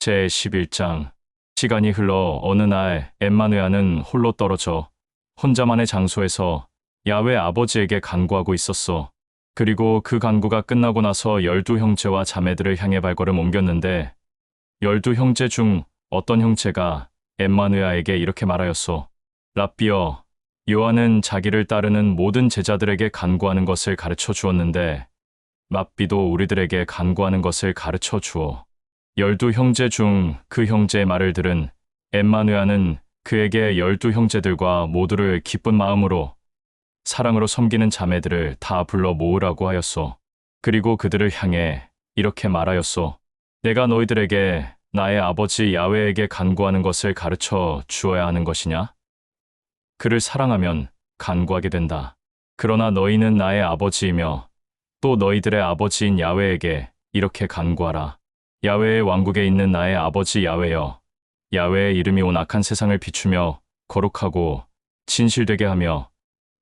제11장. 시간이 흘러 어느 날 엠마누야는 홀로 떨어져 혼자만의 장소에서 야훼 아버지에게 간구하고 있었어. 그리고 그 간구가 끝나고 나서 12형제와 자매들을 향해 발걸음 옮겼는데 12형제 중 어떤 형제가 엠마누야에게 이렇게 말하였소. 랍비여, 요한은 자기를 따르는 모든 제자들에게 간구하는 것을 가르쳐 주었는데 랍비도 우리들에게 간구하는 것을 가르쳐 주어. 12형제 중 그 형제의 말을 들은 엠마누야는 그에게 12형제들과 모두를 기쁜 마음으로 사랑으로 섬기는 자매들을 다 불러 모으라고 하였소. 그리고 그들을 향해 이렇게 말하였소. 내가 너희들에게 나의 아버지 야훼에게 간구하는 것을 가르쳐 주어야 하는 것이냐? 그를 사랑하면 간구하게 된다. 그러나 너희는 나의 아버지이며 또 너희들의 아버지인 야훼에게 이렇게 간구하라. 야훼의 왕국에 있는 나의 아버지 야훼여, 야훼의 이름이 온 악한 세상을 비추며 거룩하고 진실되게 하며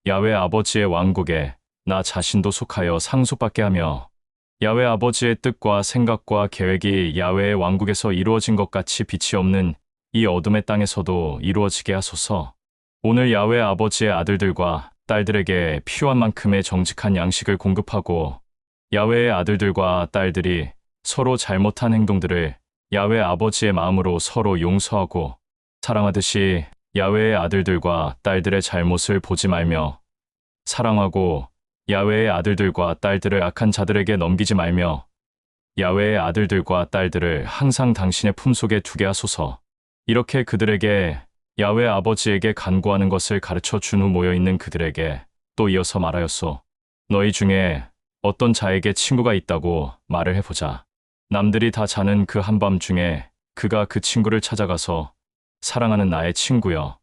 야훼 아버지의 왕국에 나 자신도 속하여 상속받게 하며 야훼 아버지의 뜻과 생각과 계획이 야훼의 왕국에서 이루어진 것 같이 빛이 없는 이 어둠의 땅에서도 이루어지게 하소서. 오늘 야훼 아버지의 아들들과 딸들에게 필요한 만큼의 정직한 양식을 공급하고 야훼의 아들들과 딸들이 서로 잘못한 행동들을 야훼 아버지의 마음으로 서로 용서하고 사랑하듯이 야훼의 아들들과 딸들의 잘못을 보지 말며 사랑하고 야훼의 아들들과 딸들을 악한 자들에게 넘기지 말며 야훼의 아들들과 딸들을 항상 당신의 품속에 두게 하소서. 이렇게 그들에게 야훼 아버지에게 간구하는 것을 가르쳐 준 후 모여있는 그들에게 또 이어서 말하였소. 너희 중에 어떤 자에게 친구가 있다고 말을 해보자. 남들이 다 자는 그 한밤 중에 그가 그 친구를 찾아가서 사랑하는 나의 친구여,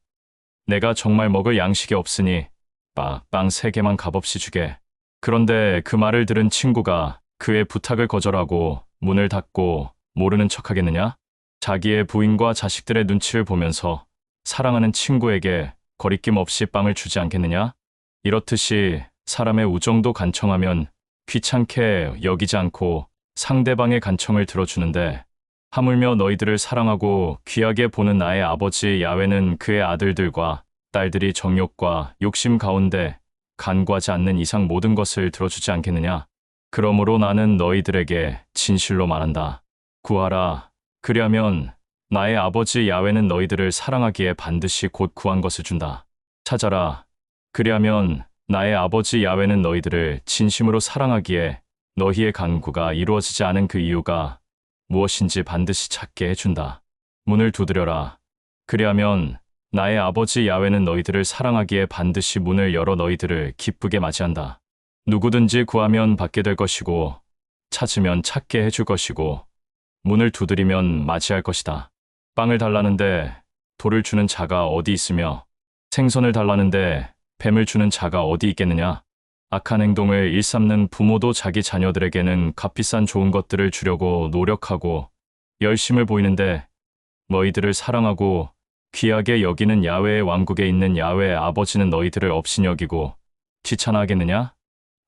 내가 정말 먹을 양식이 없으니 빵 3개만 값없이 주게. 그런데 그 말을 들은 친구가 그의 부탁을 거절하고 문을 닫고 모르는 척하겠느냐? 자기의 부인과 자식들의 눈치를 보면서 사랑하는 친구에게 거리낌 없이 빵을 주지 않겠느냐? 이렇듯이 사람의 우정도 간청하면 귀찮게 여기지 않고 상대방의 간청을 들어주는데 하물며 너희들을 사랑하고 귀하게 보는 나의 아버지 야훼는 그의 아들들과 딸들이 정욕과 욕심 가운데 간구하지 않는 이상 모든 것을 들어주지 않겠느냐? 그러므로 나는 너희들에게 진실로 말한다. 구하라. 그리하면 나의 아버지 야훼는 너희들을 사랑하기에 반드시 곧 구한 것을 준다. 찾아라. 그리하면 나의 아버지 야훼는 너희들을 진심으로 사랑하기에 너희의 간구가 이루어지지 않은 그 이유가 무엇인지 반드시 찾게 해준다. 문을 두드려라. 그리하면 나의 아버지 야훼는 너희들을 사랑하기에 반드시 문을 열어 너희들을 기쁘게 맞이한다. 누구든지 구하면 받게 될 것이고 찾으면 찾게 해줄 것이고 문을 두드리면 맞이할 것이다. 빵을 달라는데 돌을 주는 자가 어디 있으며 생선을 달라는데 뱀을 주는 자가 어디 있겠느냐? 악한 행동을 일삼는 부모도 자기 자녀들에게는 값비싼 좋은 것들을 주려고 노력하고 열심을 보이는데 너희들을 사랑하고 귀하게 여기는 야훼의 왕국에 있는 야훼의 아버지는 너희들을 업신여기고 귀찮아하겠느냐?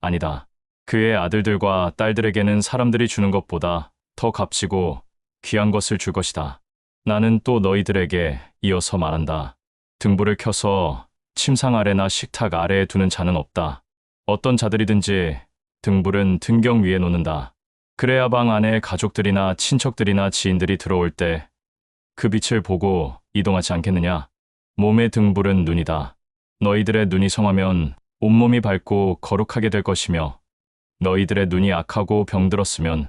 아니다. 그의 아들들과 딸들에게는 사람들이 주는 것보다 더 값지고 귀한 것을 줄 것이다. 나는 또 너희들에게 이어서 말한다. 등불을 켜서 침상 아래나 식탁 아래에 두는 자는 없다. 어떤 자들이든지 등불은 등경 위에 놓는다. 그래야 방 안에 가족들이나 친척들이나 지인들이 들어올 때 그 빛을 보고 이동하지 않겠느냐? 몸의 등불은 눈이다. 너희들의 눈이 성하면 온몸이 밝고 거룩하게 될 것이며 너희들의 눈이 악하고 병들었으면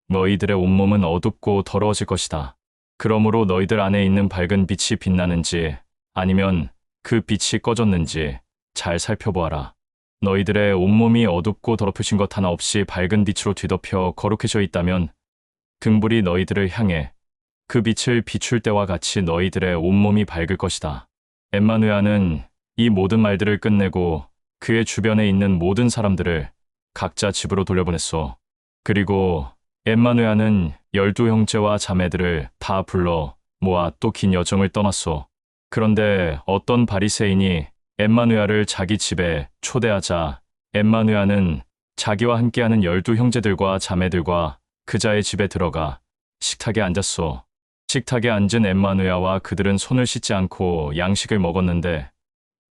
너희들의 온몸은 어둡고 더러워질 것이다. 그러므로 너희들 안에 있는 밝은 빛이 빛나는지 아니면 그 빛이 꺼졌는지 잘 살펴보아라. 너희들의 온몸이 어둡고 더럽히신 것 하나 없이 밝은 빛으로 뒤덮여 거룩해져 있다면 등불이 너희들을 향해 그 빛을 비출 때와 같이 너희들의 온몸이 밝을 것이다. 엠마누야는 이 모든 말들을 끝내고 그의 주변에 있는 모든 사람들을 각자 집으로 돌려보냈소. 그리고 엠마누야는 12형제와 자매들을 다 불러 모아 또 긴 여정을 떠났소. 그런데 어떤 바리새인이 엠마누야를 자기 집에 초대하자 엠마누야는 자기와 함께하는 12형제들과 자매들과 그자의 집에 들어가 식탁에 앉았소. 식탁에 앉은 엠마누야와 그들은 손을 씻지 않고 양식을 먹었는데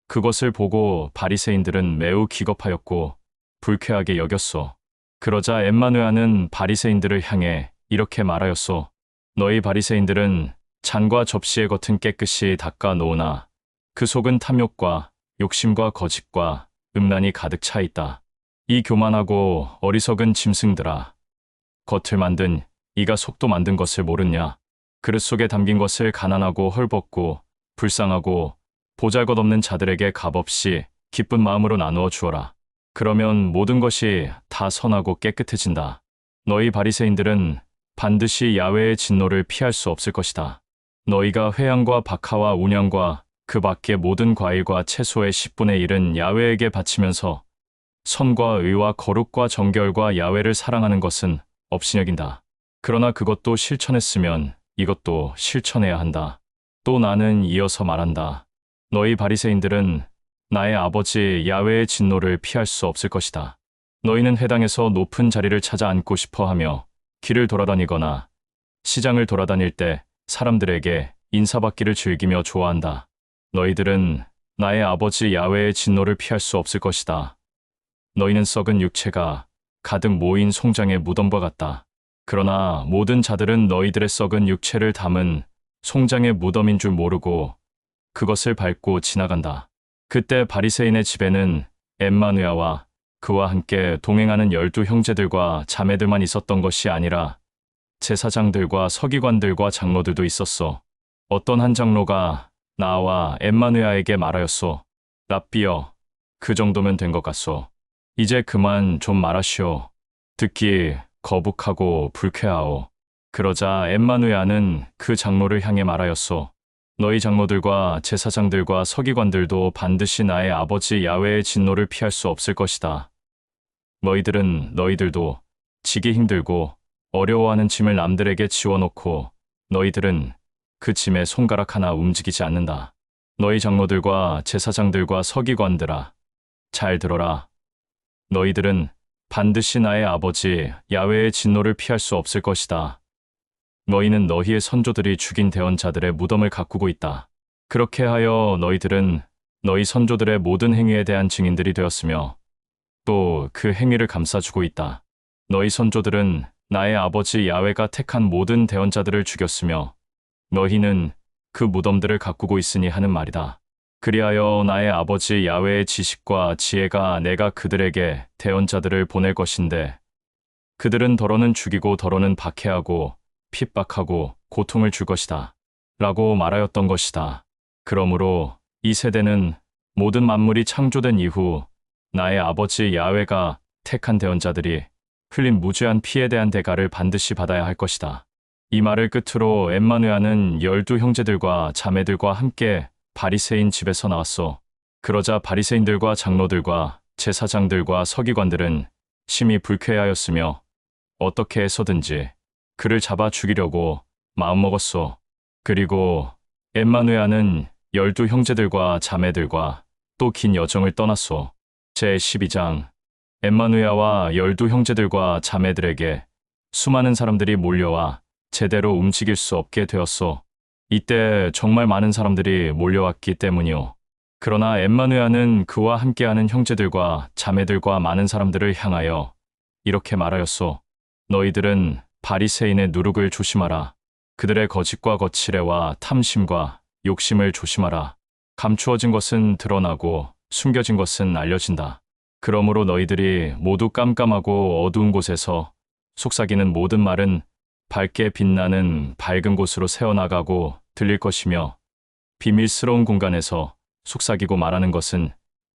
그것을 보고 바리새인들은 매우 기겁하였고 불쾌하게 여겼소. 그러자 엠마누야는 바리새인들을 향해 이렇게 말하였소. 너희 바리새인들은 잔과 접시의 겉은 깨끗이 닦아 놓으나 그 속은 탐욕과 욕심과 거짓과 음란이 가득 차 있다. 이 교만하고 어리석은 짐승들아. 겉을 만든 이가 속도 만든 것을 모르냐. 그릇 속에 담긴 것을 가난하고 헐벗고 불쌍하고 보잘것없는 자들에게 값없이 기쁜 마음으로 나누어 주어라. 그러면 모든 것이 다 선하고 깨끗해진다. 너희 바리새인들은 반드시 야훼의 진노를 피할 수 없을 것이다. 너희가 회향과 박하와 운향과 그 밖의 모든 과일과 채소의 10분의 1은 야훼에게 바치면서 선과 의와 거룩과 정결과 야훼를 사랑하는 것은 업신여긴다. 그러나 그것도 실천했으면 이것도 실천해야 한다. 또 나는 이어서 말한다. 너희 바리새인들은 나의 아버지 야훼의 진노를 피할 수 없을 것이다. 너희는 회당에서 높은 자리를 찾아 앉고 싶어 하며 길을 돌아다니거나 시장을 돌아다닐 때 사람들에게 인사받기를 즐기며 좋아한다. 너희들은 나의 아버지 야훼의 진노를 피할 수 없을 것이다. 너희는 썩은 육체가 가득 모인 송장의 무덤과 같다. 그러나 모든 자들은 너희들의 썩은 육체를 담은 송장의 무덤인 줄 모르고 그것을 밟고 지나간다. 그때 바리새인의 집에는 엠마누야와 그와 함께 동행하는 12 형제들과 자매들만 있었던 것이 아니라 제사장들과 서기관들과 장로들도 있었어. 어떤 한 장로가 나와 엠마누야에게 말하였소. 랍비여, 그 정도면 된 것 같소. 이제 그만 좀 말하시오. 듣기 거북하고 불쾌하오. 그러자 엠마누야는 그 장로를 향해 말하였소. 너희 장로들과 제사장들과 서기관들도 반드시 나의 아버지 야훼의 진노를 피할 수 없을 것이다. 너희들도 지기 힘들고 어려워하는 짐을 남들에게 지워놓고 너희들은 그 짐에 손가락 하나 움직이지 않는다. 너희 장로들과 제사장들과 서기관들아, 잘 들어라. 너희들은 반드시 나의 아버지 야훼의 진노를 피할 수 없을 것이다. 너희는 너희의 선조들이 죽인 대언자들의 무덤을 가꾸고 있다. 그렇게 하여 너희들은 너희 선조들의 모든 행위에 대한 증인들이 되었으며 또 그 행위를 감싸주고 있다. 너희 선조들은 나의 아버지 야훼가 택한 모든 대언자들을 죽였으며 너희는 그 무덤들을 가꾸고 있으니 하는 말이다. 그리하여 나의 아버지 야훼의 지식과 지혜가 내가 그들에게 대언자들을 보낼 것인데 그들은 더러는 죽이고 더러는 박해하고 핍박하고 고통을 줄 것이다. 라고 말하였던 것이다. 그러므로 이 세대는 모든 만물이 창조된 이후 나의 아버지 야훼가 택한 대언자들이 흘린 무죄한 피에 대한 대가를 반드시 받아야 할 것이다. 이 말을 끝으로 엠마누야는 12 형제들과 자매들과 함께 바리새인 집에서 나왔소. 그러자 바리새인들과 장로들과 제사장들과 서기관들은 심히 불쾌하였으며 어떻게 해서든지 그를 잡아 죽이려고 마음먹었소. 그리고 엠마누야는 12 형제들과 자매들과 또 긴 여정을 떠났소. 제12장 엠마누야와 12 형제들과 자매들에게 수많은 사람들이 몰려와 제대로 움직일 수 없게 되었소. 이때 정말 많은 사람들이 몰려왔기 때문이오. 그러나 엠마누야는 그와 함께하는 형제들과 자매들과 많은 사람들을 향하여 이렇게 말하였소. 너희들은 바리새인의 누룩을 조심하라. 그들의 거짓과 거칠애와 탐심과 욕심을 조심하라. 감추어진 것은 드러나고 숨겨진 것은 알려진다. 그러므로 너희들이 모두 깜깜하고 어두운 곳에서 속삭이는 모든 말은 밝게 빛나는 밝은 곳으로 새어나가고 들릴 것이며 비밀스러운 공간에서 속삭이고 말하는 것은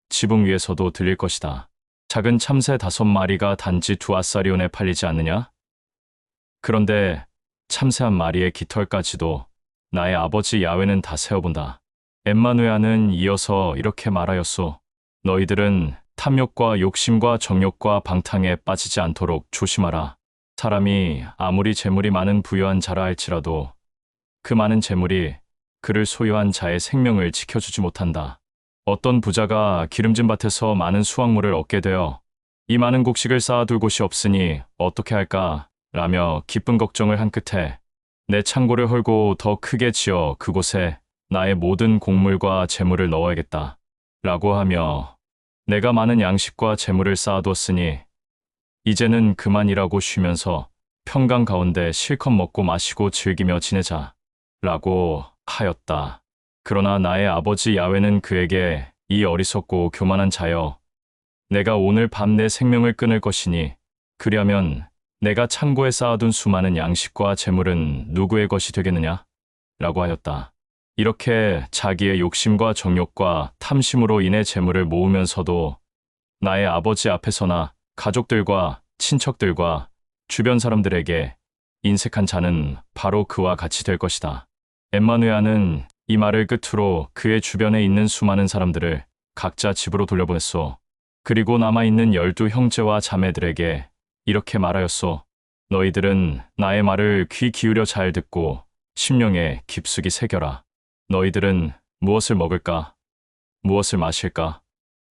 지붕 위에서도 들릴 것이다. 작은 참새 5마리가 단지 2아사리온에 팔리지 않느냐? 그런데 참새 한 마리의 깃털까지도 나의 아버지 야훼는 다 세어본다. 엠마누야는 이어서 이렇게 말하였소. 너희들은 탐욕과 욕심과 정욕과 방탕에 빠지지 않도록 조심하라. 사람이 아무리 재물이 많은 부유한 자라 할지라도 그 많은 재물이 그를 소유한 자의 생명을 지켜주지 못한다. 어떤 부자가 기름진 밭에서 많은 수확물을 얻게 되어 이 많은 곡식을 쌓아둘 곳이 없으니 어떻게 할까? 라며 기쁜 걱정을 한 끝에 내 창고를 헐고 더 크게 지어 그곳에 나의 모든 곡물과 재물을 넣어야겠다. 라고 하며 내가 많은 양식과 재물을 쌓아두었으니 이제는 그만이라고 쉬면서 평강 가운데 실컷 먹고 마시고 즐기며 지내자. 라고 하였다. 그러나 나의 아버지 야훼는 그에게 이 어리석고 교만한 자여, 내가 오늘 밤 내 생명을 끊을 것이니 그려면 내가 창고에 쌓아둔 수많은 양식과 재물은 누구의 것이 되겠느냐? 라고 하였다. 이렇게 자기의 욕심과 정욕과 탐심으로 인해 재물을 모으면서도 나의 아버지 앞에서나 가족들과 친척들과 주변 사람들에게 인색한 자는 바로 그와 같이 될 것이다. 엠마누야는 이 말을 끝으로 그의 주변에 있는 수많은 사람들을 각자 집으로 돌려보냈소. 그리고 남아있는 12 형제와 자매들에게 이렇게 말하였소. 너희들은 나의 말을 귀 기울여 잘 듣고 심령에 깊숙이 새겨라. 너희들은 무엇을 먹을까? 무엇을 마실까?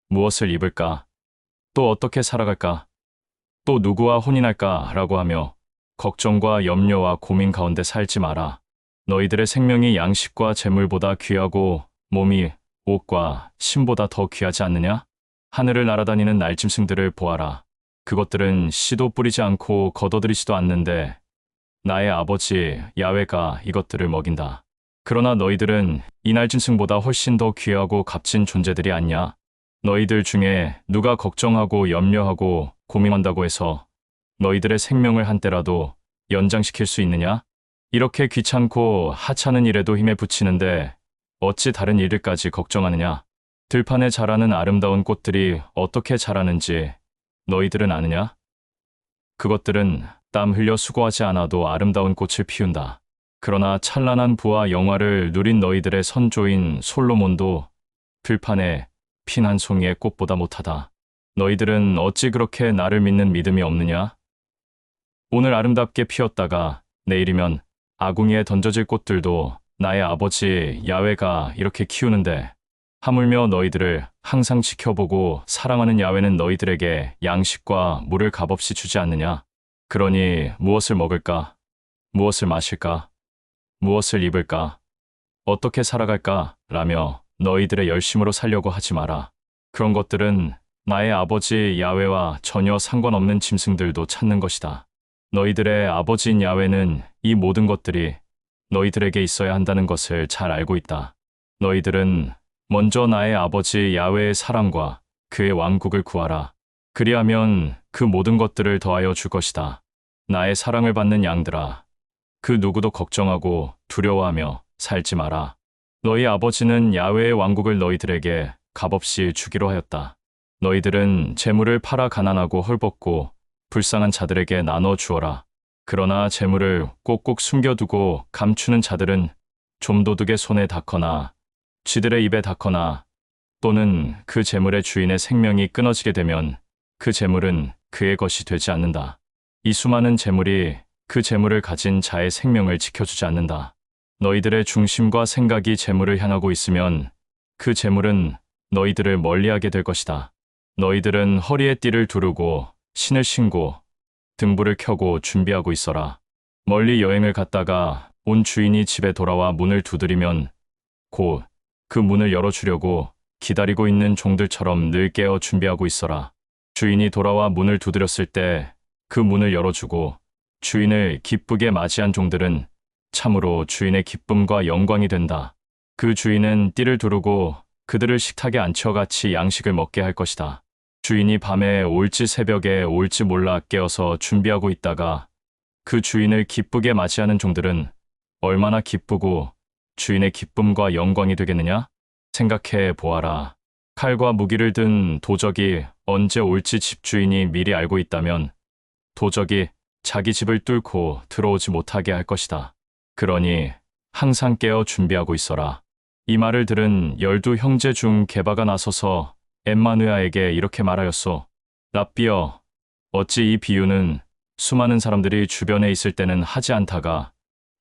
무엇을 입을까? 또 어떻게 살아갈까? 또 누구와 혼인할까? 라고 하며 걱정과 염려와 고민 가운데 살지 마라. 너희들의 생명이 양식과 재물보다 귀하고 몸이 옷과 신보다 더 귀하지 않느냐? 하늘을 날아다니는 날짐승들을 보아라. 그것들은 씨도 뿌리지 않고 걷어들이지도 않는데 나의 아버지 야훼가 이것들을 먹인다. 그러나 너희들은 이 날짐승보다 훨씬 더 귀하고 값진 존재들이 아니냐? 너희들 중에 누가 걱정하고 염려하고 고민한다고 해서 너희들의 생명을 한때라도 연장시킬 수 있느냐? 이렇게 귀찮고 하찮은 일에도 힘에 부치는데 어찌 다른 일들까지 걱정하느냐? 들판에 자라는 아름다운 꽃들이 어떻게 자라는지 너희들은 아느냐? 그것들은 땀 흘려 수고하지 않아도 아름다운 꽃을 피운다. 그러나 찬란한 부와 영화를 누린 너희들의 선조인 솔로몬도 들판에 핀 한 송이의 꽃보다 못하다. 너희들은 어찌 그렇게 나를 믿는 믿음이 없느냐? 오늘 아름답게 피었다가 내일이면 아궁이에 던져질 꽃들도 나의 아버지 야훼가 이렇게 키우는데 하물며 너희들을 항상 지켜보고 사랑하는 야훼는 너희들에게 양식과 물을 값없이 주지 않느냐? 그러니 무엇을 먹을까? 무엇을 마실까? 무엇을 입을까? 어떻게 살아갈까? 라며 너희들의 열심으로 살려고 하지 마라. 그런 것들은 나의 아버지 야훼와 전혀 상관없는 짐승들도 찾는 것이다. 너희들의 아버지인 야훼는 이 모든 것들이 너희들에게 있어야 한다는 것을 잘 알고 있다. 너희들은 먼저 나의 아버지 야훼의 사랑과 그의 왕국을 구하라. 그리하면 그 모든 것들을 더하여 줄 것이다. 나의 사랑을 받는 양들아, 그 누구도 걱정하고 두려워하며 살지 마라. 너희 아버지는 야훼의 왕국을 너희들에게 값없이 주기로 하였다. 너희들은 재물을 팔아 가난하고 헐벗고 불쌍한 자들에게 나눠 주어라. 그러나 재물을 꼭꼭 숨겨두고 감추는 자들은 좀도둑의 손에 닿거나 쥐들의 입에 닿거나 또는 그 재물의 주인의 생명이 끊어지게 되면 그 재물은 그의 것이 되지 않는다. 이 수많은 재물이 그 재물을 가진 자의 생명을 지켜주지 않는다. 너희들의 중심과 생각이 재물을 향하고 있으면 그 재물은 너희들을 멀리하게 될 것이다. 너희들은 허리에 띠를 두르고 신을 신고 등불을 켜고 준비하고 있어라. 멀리 여행을 갔다가 온 주인이 집에 돌아와 문을 두드리면 곧 그 문을 열어주려고 기다리고 있는 종들처럼 늘 깨어 준비하고 있어라. 주인이 돌아와 문을 두드렸을 때 그 문을 열어주고 주인을 기쁘게 맞이한 종들은 참으로 주인의 기쁨과 영광이 된다. 그 주인은 띠를 두르고 그들을 식탁에 앉혀 같이 양식을 먹게 할 것이다. 주인이 밤에 올지 새벽에 올지 몰라 깨어서 준비하고 있다가 그 주인을 기쁘게 맞이하는 종들은 얼마나 기쁘고 주인의 기쁨과 영광이 되겠느냐? 생각해 보아라. 칼과 무기를 든 도적이 언제 올지 집주인이 미리 알고 있다면 도적이 자기 집을 뚫고 들어오지 못하게 할 것이다. 그러니 항상 깨어 준비하고 있어라. 이 말을 들은 12 형제 중 게바가 나서서 엠마누야에게 이렇게 말하였소. 랍비여, 어찌 이 비유는 수많은 사람들이 주변에 있을 때는 하지 않다가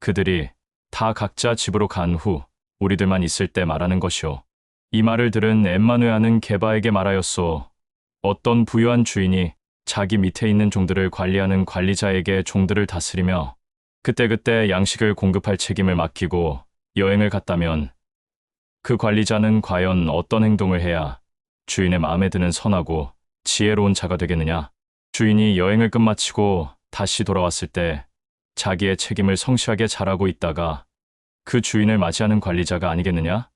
그들이 다 각자 집으로 간 후 우리들만 있을 때 말하는 것이오. 이 말을 들은 엠마누야는 게바에게 말하였소. 어떤 부유한 주인이 자기 밑에 있는 종들을 관리하는 관리자에게 종들을 다스리며 그때그때 양식을 공급할 책임을 맡기고 여행을 갔다면 그 관리자는 과연 어떤 행동을 해야 주인의 마음에 드는 선하고 지혜로운 자가 되겠느냐? 주인이 여행을 끝마치고 다시 돌아왔을 때 자기의 책임을 성실하게 잘하고 있다가 그 주인을 맞이하는 관리자가 아니겠느냐?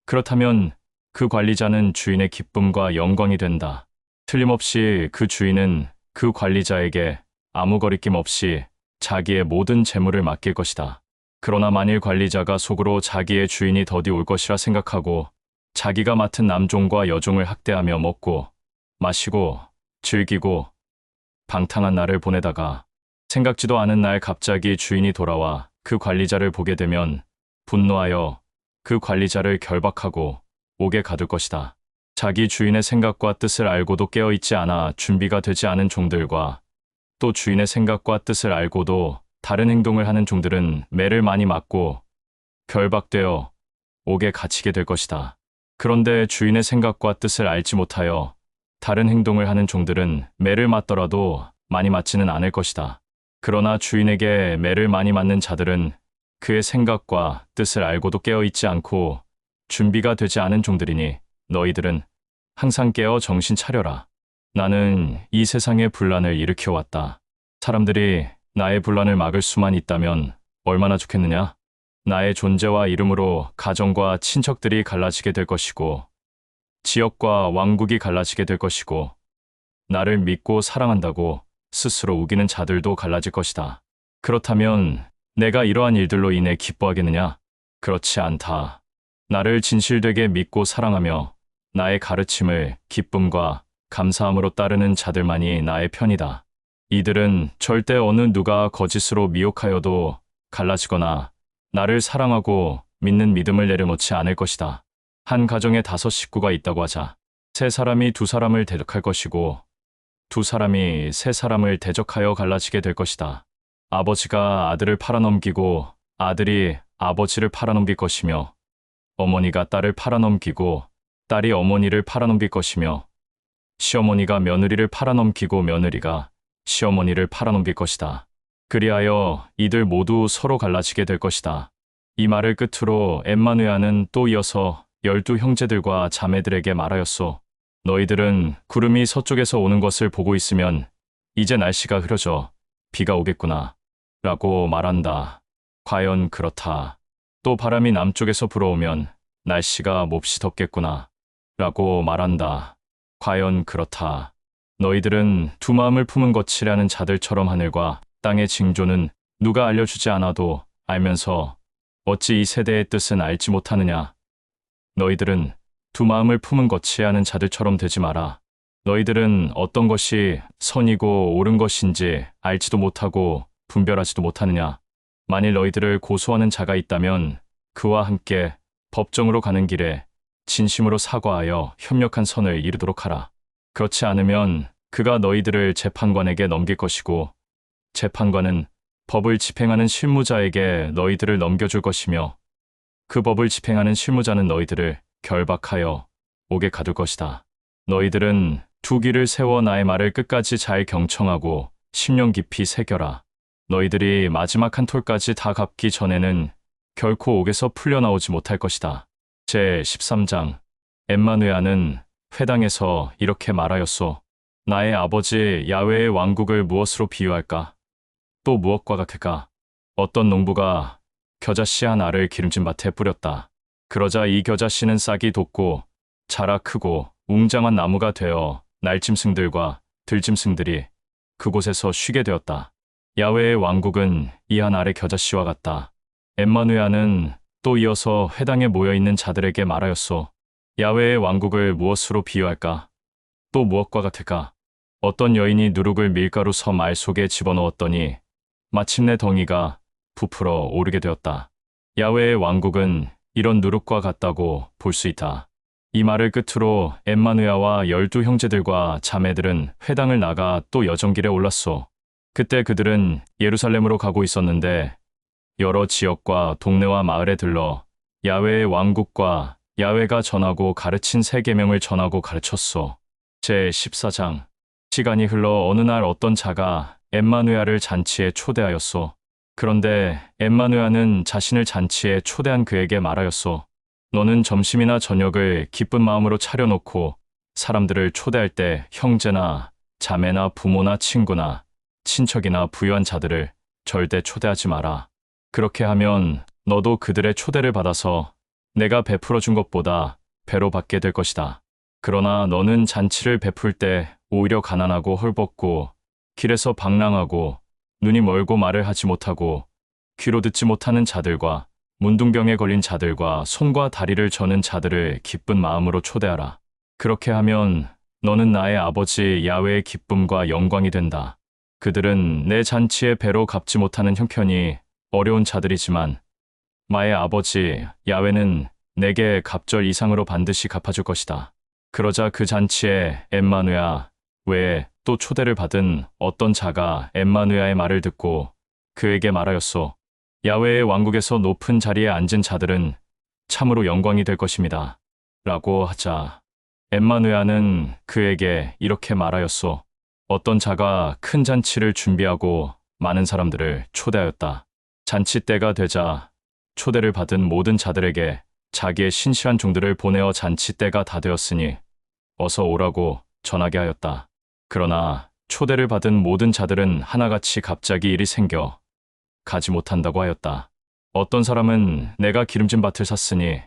그렇다면 그 관리자는 주인의 기쁨과 영광이 된다. 틀림없이 그 주인은 그 관리자에게 아무 거리낌 없이 자기의 모든 재물을 맡길 것이다. 그러나 만일 관리자가 속으로 자기의 주인이 더디 올 것이라 생각하고 자기가 맡은 남종과 여종을 학대하며 먹고 마시고 즐기고 방탕한 날을 보내다가 생각지도 않은 날 갑자기 주인이 돌아와 그 관리자를 보게 되면 분노하여 그 관리자를 결박하고 옥에 가둘 것이다. 자기 주인의 생각과 뜻을 알고도 깨어있지 않아 준비가 되지 않은 종들과 또 주인의 생각과 뜻을 알고도 다른 행동을 하는 종들은 매를 많이 맞고 결박되어 옥에 갇히게 될 것이다. 그런데 주인의 생각과 뜻을 알지 못하여 다른 행동을 하는 종들은 매를 맞더라도 많이 맞지는 않을 것이다. 그러나 주인에게 매를 많이 맞는 자들은 그의 생각과 뜻을 알고도 깨어있지 않고 준비가 되지 않은 종들이니 너희들은 항상 깨어 정신 차려라. 나는 이 세상의 분란을 일으켜왔다. 사람들이 나의 분란을 막을 수만 있다면 얼마나 좋겠느냐? 나의 존재와 이름으로 가정과 친척들이 갈라지게 될 것이고 지역과 왕국이 갈라지게 될 것이고 나를 믿고 사랑한다고 스스로 우기는 자들도 갈라질 것이다. 그렇다면 내가 이러한 일들로 인해 기뻐하겠느냐? 그렇지 않다. 나를 진실되게 믿고 사랑하며 나의 가르침을 기쁨과 감사함으로 따르는 자들만이 나의 편이다. 이들은 절대 어느 누가 거짓으로 미혹하여도 갈라지거나 나를 사랑하고 믿는 믿음을 내려놓지 않을 것이다. 한 가정에 5 식구가 있다고 하자. 3사람이 2사람을 대적할 것이고 2사람이 3사람을 대적하여 갈라지게 될 것이다. 아버지가 아들을 팔아넘기고 아들이 아버지를 팔아넘길 것이며 어머니가 딸을 팔아넘기고 딸이 어머니를 팔아넘길 것이며 시어머니가 며느리를 팔아넘기고 며느리가 시어머니를 팔아넘길 것이다. 그리하여 이들 모두 서로 갈라지게 될 것이다. 이 말을 끝으로 엠마누야는 또 이어서 12 형제들과 자매들에게 말하였소. 너희들은 구름이 서쪽에서 오는 것을 보고 있으면 이제 날씨가 흐려져 비가 오겠구나 라고 말한다. 과연 그렇다. 또 바람이 남쪽에서 불어오면 날씨가 몹시 덥겠구나 라고 말한다. 과연 그렇다. 너희들은 두 마음을 품은 것이라는 자들처럼 하늘과 땅의 징조는 누가 알려주지 않아도 알면서 어찌 이 세대의 뜻은 알지 못하느냐. 너희들은 두 마음을 품은 것이 하는 자들처럼 되지 마라. 너희들은 어떤 것이 선이고 옳은 것인지 알지도 못하고 분별하지도 못하느냐. 만일 너희들을 고소하는 자가 있다면 그와 함께 법정으로 가는 길에 진심으로 사과하여 협력한 선을 이루도록 하라. 그렇지 않으면 그가 너희들을 재판관에게 넘길 것이고 재판관은 법을 집행하는 실무자에게 너희들을 넘겨줄 것이며 그 법을 집행하는 실무자는 너희들을 결박하여 옥에 가둘 것이다. 너희들은 두 귀를 세워 나의 말을 끝까지 잘 경청하고 심령 깊이 새겨라. 너희들이 마지막 한 톨까지 다 갚기 전에는 결코 옥에서 풀려나오지 못할 것이다. 제13장 엠마누야는 회당에서 이렇게 말하였소. 나의 아버지 야훼의 왕국을 무엇으로 비유할까? 또 무엇과 같을까? 어떤 농부가 겨자씨 한 알을 기름진 밭에 뿌렸다. 그러자 이 겨자씨는 싹이 돋고 자라 크고 웅장한 나무가 되어 날짐승들과 들짐승들이 그곳에서 쉬게 되었다. 야훼의 왕국은 이 한 알의 겨자씨와 같다. 엠마누야는 또 이어서 회당에 모여있는 자들에게 말하였소. 야훼의 왕국을 무엇으로 비유할까? 또 무엇과 같을까? 어떤 여인이 누룩을 밀가루 섬 알 속에 집어넣었더니 마침내 덩이가 부풀어 오르게 되었다. 야훼의 왕국은 이런 누룩과 같다고 볼 수 있다. 이 말을 끝으로 엠마누야와 12 형제들과 자매들은 회당을 나가 또 여정길에 올랐소. 그때 그들은 예루살렘으로 가고 있었는데 여러 지역과 동네와 마을에 들러 야훼의 왕국과 야훼가 전하고 가르친 3계명을 전하고 가르쳤소. 제14장 시간이 흘러 어느 날 어떤 자가 엠마누야를 잔치에 초대하였소. 그런데 엠마누야는 자신을 잔치에 초대한 그에게 말하였소. 너는 점심이나 저녁을 기쁜 마음으로 차려놓고 사람들을 초대할 때 형제나 자매나 부모나 친구나 친척이나 부유한 자들을 절대 초대하지 마라. 그렇게 하면 너도 그들의 초대를 받아서 내가 베풀어 준 것보다 배로 받게 될 것이다. 그러나 너는 잔치를 베풀 때 오히려 가난하고 헐벗고 길에서 방랑하고 눈이 멀고 말을 하지 못하고 귀로 듣지 못하는 자들과 문둥병에 걸린 자들과 손과 다리를 저는 자들을 기쁜 마음으로 초대하라. 그렇게 하면 너는 나의 아버지 야훼의 기쁨과 영광이 된다. 그들은 내 잔치에 배로 갚지 못하는 형편이 어려운 자들이지만 나의 아버지 야훼는 내게 갑절 이상으로 반드시 갚아줄 것이다. 그러자 그 잔치에 엠마누야 외에 또 초대를 받은 어떤 자가 엠마누야의 말을 듣고 그에게 말하였소. 야훼의 왕국에서 높은 자리에 앉은 자들은 참으로 영광이 될 것입니다. 라고 하자 엠마누야는 그에게 이렇게 말하였소. 어떤 자가 큰 잔치를 준비하고 많은 사람들을 초대하였다. 잔치 때가 되자 초대를 받은 모든 자들에게 자기의 신실한 종들을 보내어 잔치 때가 다 되었으니 어서 오라고 전하게 하였다. 그러나 초대를 받은 모든 자들은 하나같이 갑자기 일이 생겨 가지 못한다고 하였다. 어떤 사람은 내가 기름진 밭을 샀으니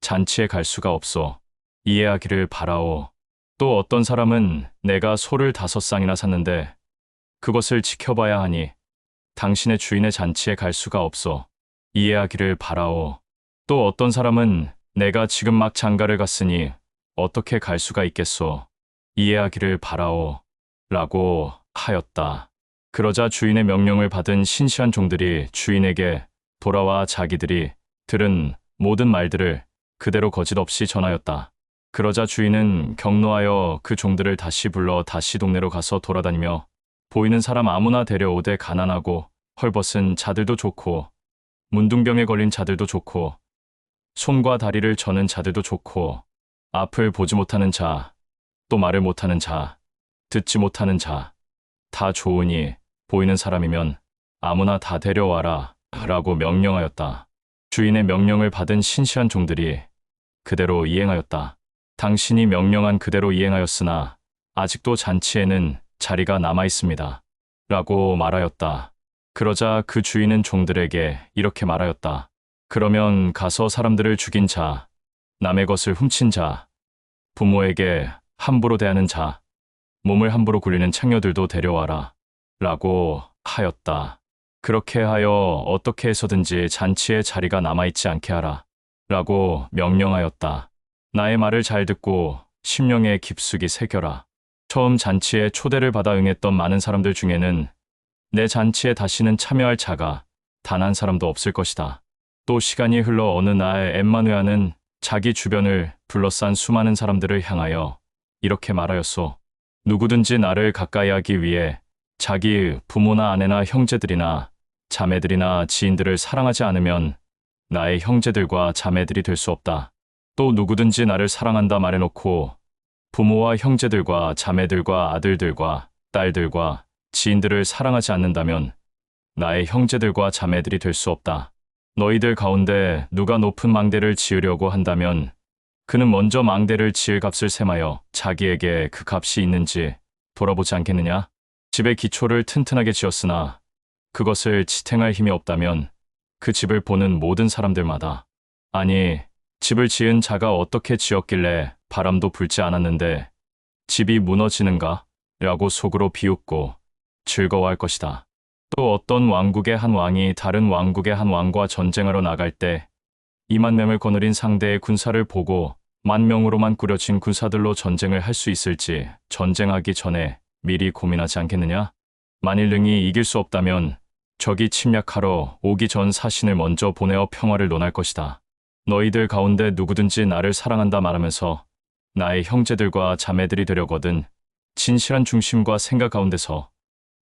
잔치에 갈 수가 없어 이해하기를 바라오. 또 어떤 사람은 내가 소를 5쌍이나 샀는데 그것을 지켜봐야 하니 당신의 주인의 잔치에 갈 수가 없어 이해하기를 바라오. 또 어떤 사람은 내가 지금 막 장가를 갔으니 어떻게 갈 수가 있겠소 이해하기를 바라오. 라고 하였다. 그러자 주인의 명령을 받은 신실한 종들이 주인에게 돌아와 자기들이 들은 모든 말들을 그대로 거짓없이 전하였다. 그러자 주인은 격노하여 그 종들을 다시 불러 다시 동네로 가서 돌아다니며 보이는 사람 아무나 데려오되 가난하고 헐벗은 자들도 좋고 문둥병에 걸린 자들도 좋고 손과 다리를 저는 자들도 좋고 앞을 보지 못하는 자, 또 말을 못하는 자, 듣지 못하는 자, 다 좋으니 보이는 사람이면 아무나 다 데려와라 라고 명령하였다. 주인의 명령을 받은 신실한 종들이 그대로 이행하였다. 당신이 명령한 그대로 이행하였으나 아직도 잔치에는 자리가 남아 있습니다. 라고 말하였다. 그러자 그 주인은 종들에게 이렇게 말하였다. 그러면 가서 사람들을 죽인 자, 남의 것을 훔친 자, 부모에게 함부로 대하는 자, 몸을 함부로 굴리는 창녀들도 데려와라. 라고 하였다. 그렇게 하여 어떻게 해서든지 잔치에 자리가 남아있지 않게 하라. 라고 명령하였다. 나의 말을 잘 듣고 심령에 깊숙이 새겨라. 처음 잔치에 초대를 받아 응했던 많은 사람들 중에는 내 잔치에 다시는 참여할 자가 단 한 사람도 없을 것이다. 또 시간이 흘러 어느 날 엠마누야는 자기 주변을 둘러싼 수많은 사람들을 향하여 이렇게 말하였소. 누구든지 나를 가까이 하기 위해 자기 부모나 아내나 형제들이나 자매들이나 지인들을 사랑하지 않으면 나의 형제들과 자매들이 될 수 없다. 또 누구든지 나를 사랑한다 말해놓고 부모와 형제들과 자매들과 아들들과 딸들과 지인들을 사랑하지 않는다면 나의 형제들과 자매들이 될 수 없다. 너희들 가운데 누가 높은 망대를 지으려고 한다면 그는 먼저 망대를 지을 값을 셈하여 자기에게 그 값이 있는지 돌아보지 않겠느냐? 집의 기초를 튼튼하게 지었으나 그것을 지탱할 힘이 없다면 그 집을 보는 모든 사람들마다 아니 집을 지은 자가 어떻게 지었길래 바람도 불지 않았는데 집이 무너지는가? 라고 속으로 비웃고 즐거워할 것이다. 또 어떤 왕국의 한 왕이 다른 왕국의 한 왕과 전쟁하러 나갈 때 2만 명을 거느린 상대의 군사를 보고 10,000명으로만 꾸려진 군사들로 전쟁을 할 수 있을지 전쟁하기 전에 미리 고민하지 않겠느냐? 만일 능히 이길 수 없다면 적이 침략하러 오기 전 사신을 먼저 보내어 평화를 논할 것이다. 너희들 가운데 누구든지 나를 사랑한다 말하면서 나의 형제들과 자매들이 되려거든 진실한 중심과 생각 가운데서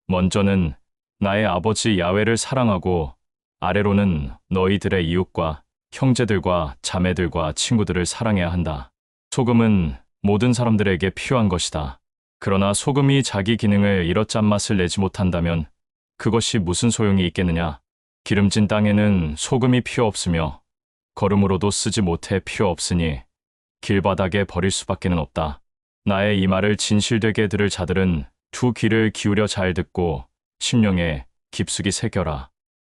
먼저는 나의 아버지 야훼를 사랑하고 아래로는 너희들의 이웃과 형제들과 자매들과 친구들을 사랑해야 한다. 소금은 모든 사람들에게 필요한 것이다. 그러나 소금이 자기 기능을 잃어 짠맛을 내지 못한다면 그것이 무슨 소용이 있겠느냐? 기름진 땅에는 소금이 필요 없으며 거름으로도 쓰지 못해 필요 없으니 길바닥에 버릴 수밖에는 없다. 나의 이 말을 진실되게 들을 자들은 두 귀를 기울여 잘 듣고 심령에 깊숙이 새겨라.